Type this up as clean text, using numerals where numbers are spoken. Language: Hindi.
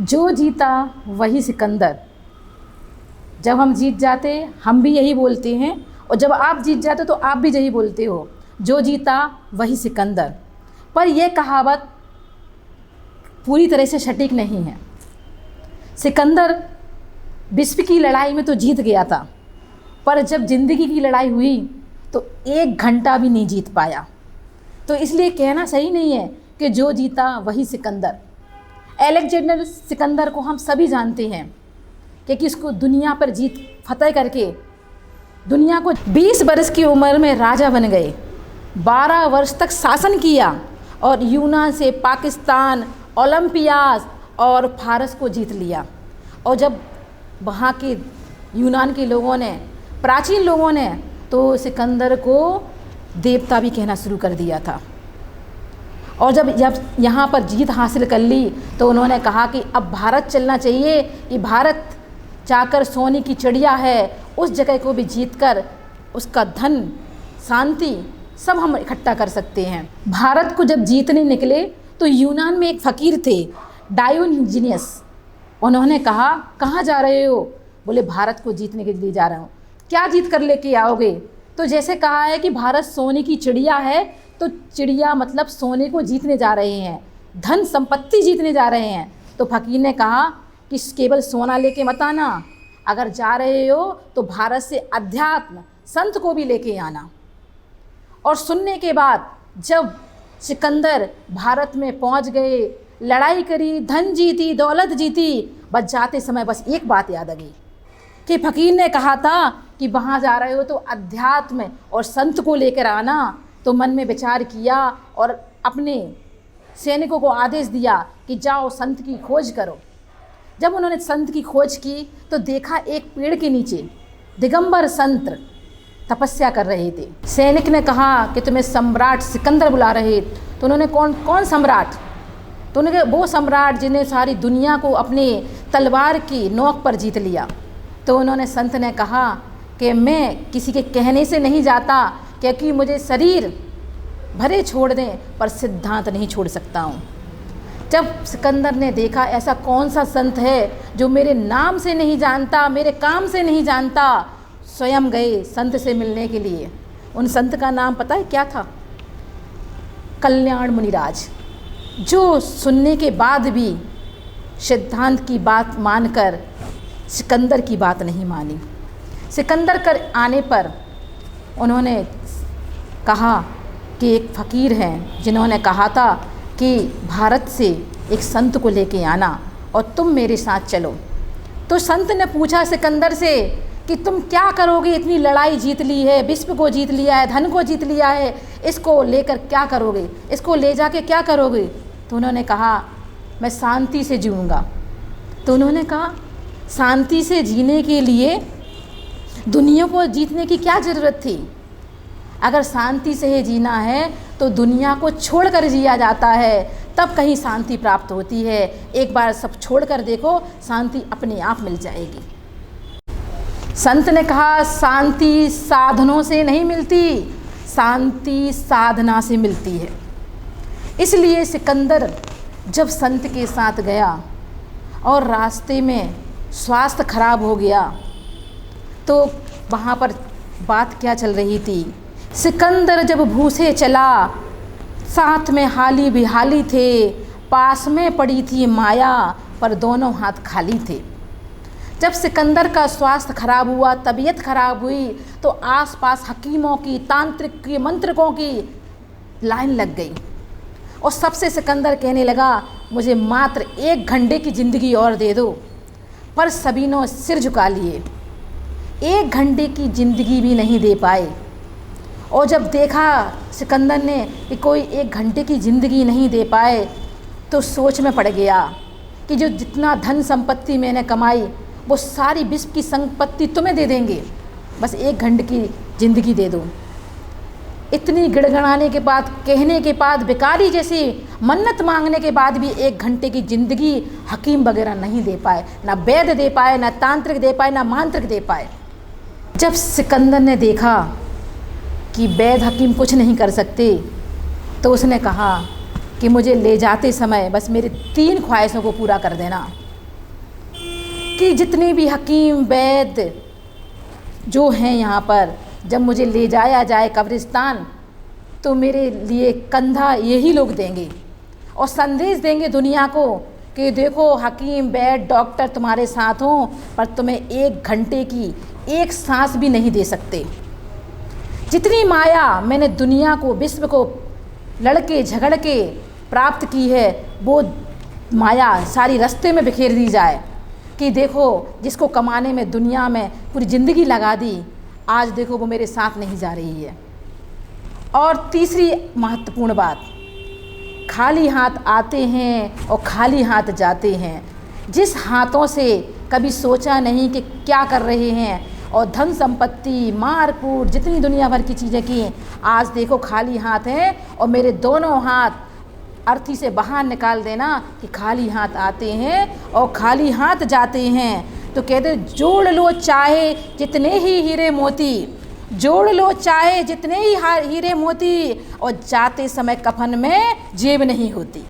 जो जीता वही सिकंदर। जब हम जीत जाते हम भी यही बोलते हैं, और जब आप जीत जाते तो आप भी यही बोलते हो, जो जीता वही सिकंदर। पर यह कहावत पूरी तरह से सटीक नहीं है। सिकंदर विश्व की लड़ाई में तो जीत गया था, पर जब ज़िंदगी की लड़ाई हुई तो 1 घंटा भी नहीं जीत पाया। तो इसलिए कहना सही नहीं है कि जो जीता वही सिकंदर। अलेक्जेंडर सिकंदर को हम सभी जानते हैं क्योंकि इसको दुनिया पर जीत फतेह करके दुनिया को 20 वर्ष की उम्र में राजा बन गए, 12 वर्ष तक शासन किया और यूनान से पाकिस्तान, ओलंपियास और फारस को जीत लिया। और जब वहाँ के यूनान के लोगों ने, प्राचीन लोगों ने तो सिकंदर को देवता भी कहना शुरू कर दिया था। और जब यहाँ पर जीत हासिल कर ली तो उन्होंने कहा कि अब भारत चलना चाहिए, ये भारत जाकर सोने की चिड़िया है, उस जगह को भी जीतकर उसका धन, शांति सब हम इकट्ठा कर सकते हैं। भारत को जब जीतने निकले तो यूनान में एक फ़कीर थे, डायोनिजियस। उन्होंने कहा, कहाँ जा रहे हो? बोले, भारत को जीतने के लिए जा रहा हूँ। क्या जीत कर लेके आओगे? तो जैसे कहा है कि भारत सोने की चिड़िया है, तो चिड़िया मतलब सोने को जीतने जा रहे हैं, धन संपत्ति जीतने जा रहे हैं। तो फ़कीर ने कहा कि केवल सोना लेके मत आना, अगर जा रहे हो तो भारत से अध्यात्म, संत को भी लेके आना। और सुनने के बाद जब सिकंदर भारत में पहुंच गए, लड़ाई करी, धन जीती, दौलत जीती, बस जाते समय बस एक बात याद आ गई कि फ़कीर ने कहा था कि वहाँ जा रहे हो तो अध्यात्म और संत को लेकर आना। तो मन में विचार किया और अपने सैनिकों को आदेश दिया कि जाओ संत की खोज करो। जब उन्होंने संत की खोज की तो देखा एक पेड़ के नीचे दिगंबर संत तपस्या कर रहे थे। सैनिक ने कहा कि तुम्हें सम्राट सिकंदर बुला रहे। तो उन्होंने कौन सम्राट? तो उन्होंने वो सम्राट जिन्हें सारी दुनिया को अपने तलवार की नोक पर जीत लिया। तो उन्होंने संत ने कहा कि मैं किसी के कहने से नहीं जाता, क्योंकि मुझे शरीर भरे छोड़ दें पर सिद्धांत नहीं छोड़ सकता हूँ। जब सिकंदर ने देखा ऐसा कौन सा संत है जो मेरे नाम से नहीं जानता, मेरे काम से नहीं जानता, स्वयं गए संत से मिलने के लिए। उन संत का नाम पता है क्या था? कल्याण मुनिराज, जो सुनने के बाद भी सिद्धांत की बात मानकर सिकंदर की बात नहीं मानी। सिकंदर कर आने पर उन्होंने कहा कि एक फ़कीर हैं जिन्होंने कहा था कि भारत से एक संत को लेके आना और तुम मेरे साथ चलो। तो संत ने पूछा सिकंदर से कि तुम क्या करोगे? इतनी लड़ाई जीत ली है, विश्व को जीत लिया है, धन को जीत लिया है, इसको लेकर क्या करोगे? इसको ले जाके क्या करोगे? तो उन्होंने कहा, मैं शांति से जीऊँगा। तो उन्होंने कहा, शांति से जीने के लिए दुनिया को जीतने की क्या ज़रूरत थी? अगर शांति से ही जीना है तो दुनिया को छोड़कर जिया जाता है, तब कहीं शांति प्राप्त होती है। एक बार सब छोड़कर देखो, शांति अपने आप मिल जाएगी। संत ने कहा, शांति साधनों से नहीं मिलती, शांति साधना से मिलती है। इसलिए सिकंदर जब संत के साथ गया और रास्ते में स्वास्थ्य खराब हो गया, तो वहाँ पर बात क्या चल रही थी? सिकंदर जब भूसे चला, साथ में हाली बिहाली थे, पास में पड़ी थी माया, पर दोनों हाथ खाली थे। जब सिकंदर का स्वास्थ्य खराब हुआ, तबीयत खराब हुई, तो आसपास हकीमों की, तांत्रिक की, मंत्रकों की लाइन लग गई और सबसे सिकंदर कहने लगा, मुझे मात्र 1 घंटे की ज़िंदगी और दे दो। पर सभी ने सिर झुका लिए, 1 घंटे की ज़िंदगी भी नहीं दे पाए। और जब देखा सिकंदर ने कि कोई 1 घंटे की ज़िंदगी नहीं दे पाए, तो सोच में पड़ गया कि जो जितना धन संपत्ति मैंने कमाई वो सारी विश्व की संपत्ति तुम्हें दे देंगे, बस 1 घंटे की ज़िंदगी दे दो। इतनी गिड़गड़ाने के बाद, कहने के बाद, भिखारी जैसी मन्नत मांगने के बाद भी 1 घंटे की ज़िंदगी हकीम वगैरह नहीं दे पाए, ना वैद्य दे पाए, ना तांत्रिक दे पाए, ना मांत्रिक दे पाए। जब सिकंदर ने देखा कि वैद्य हकीम कुछ नहीं कर सकते, तो उसने कहा कि मुझे ले जाते समय बस मेरी 3 ख्वाहिशों को पूरा कर देना। कि जितने भी हकीम वैद्य जो हैं यहाँ पर, जब मुझे ले जाया जाए कब्रिस्तान तो मेरे लिए कंधा यही लोग देंगे और संदेश देंगे दुनिया को कि देखो हकीम वैद्य डॉक्टर तुम्हारे साथ हों पर तुम्हें 1 घंटे की एक सांस भी नहीं दे सकते। जितनी माया मैंने दुनिया को विश्व को लड़के झगड़ के प्राप्त की है वो माया सारी रास्ते में बिखेर दी जाए कि देखो जिसको कमाने में दुनिया में पूरी ज़िंदगी लगा दी, आज देखो वो मेरे साथ नहीं जा रही है। और तीसरी महत्वपूर्ण बात, खाली हाथ आते हैं और खाली हाथ जाते हैं। जिस हाथों से कभी सोचा नहीं कि क्या कर रहे हैं और धन संपत्ति मार कूट जितनी दुनिया भर की चीज़ें की, आज देखो खाली हाथ हैं और मेरे दोनों हाथ अर्थी से बाहर निकाल देना कि खाली हाथ आते हैं और खाली हाथ जाते हैं। तो कहते जोड़ लो चाहे जितने ही हीरे मोती, जोड़ लो चाहे जितने ही हीरे मोती और जाते समय कफन में जेब नहीं होती।